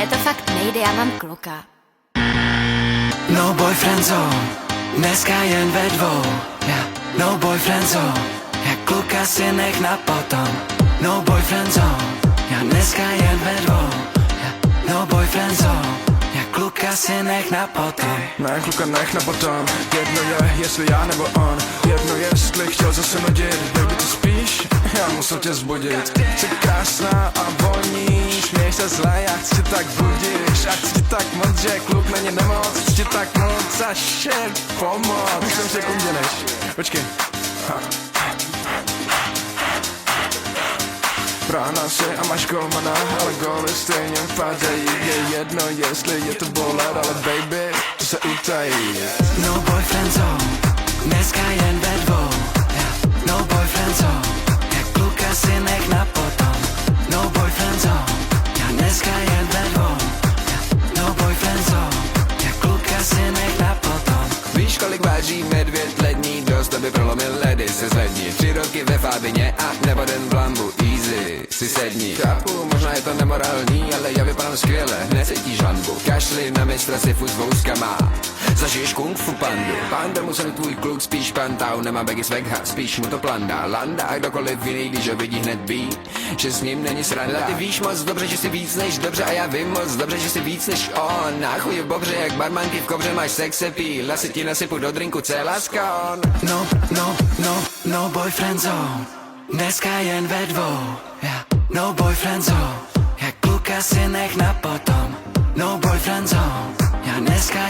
Ne, to fakt nejde, já mám kluka. No boyfriend zone, dneska jen ve dvou. Yeah. No boyfriend zone, jak kluka si nech na potom. No boyfriend zone, já dneska jen ve dvou. Yeah. No boyfriend zone, jak kluka si nech na potom. Ne, kluka nech na potom. Jedno je, jestli já nebo on. Jedno jestli chtěl zase nudit. Baby, ty spíš? Já musel tě zbudit. Jsi krásná a voníš. Měj se zle, já chci tě tak budíš. A chci tě tak moc, že kluk není nemoc. Chci tě tak moc a shit, pomoc. Myslím, že kumděneš. Počkej. Brána si a máš golmana, ale góly stejně padají. Je jedno, jestli je to bolet, ale baby, to se utají. No boyfriend zone, dneska jen ve dvou. Yeah. No boyfriend zone, jak kluka si nech na potom. No boyfriend zone, já dneska jen ve dvou. Yeah. No boyfriend zone, jak kluka si nech na potom. Víš, kolik váží medvěd lední, dost, aby prolomil ledy, se zvedni. 3 roky ve Fábině a nebo den v Lambu, easy, si sedni. Chápu, možná je to nemorální, ale já vypadám skvěle, necítíš hanbu. Kašli na mistra si furt s vouskama, zažiješ kung fu pandu. Panda musel tvůj kluk spíš pantau, nemá bagy svegha, spíš mu to planda. Landa a kdokoliv jiný, když ho vidí hned ví, že s ním není sranda. Ty víš moc dobře, že jsi víc než dobře a já vím moc dobře, že jsi víc než on. Náchuj v bobře, jak barmanky v kobře, máš sex appeal, asi ti nasypu do drinku celá skon. No boyfriend zone, dneska jen ve dvou. Yeah. No boyfriend zone, jak kluka si nech na potom. No boyfriend zone, já dneska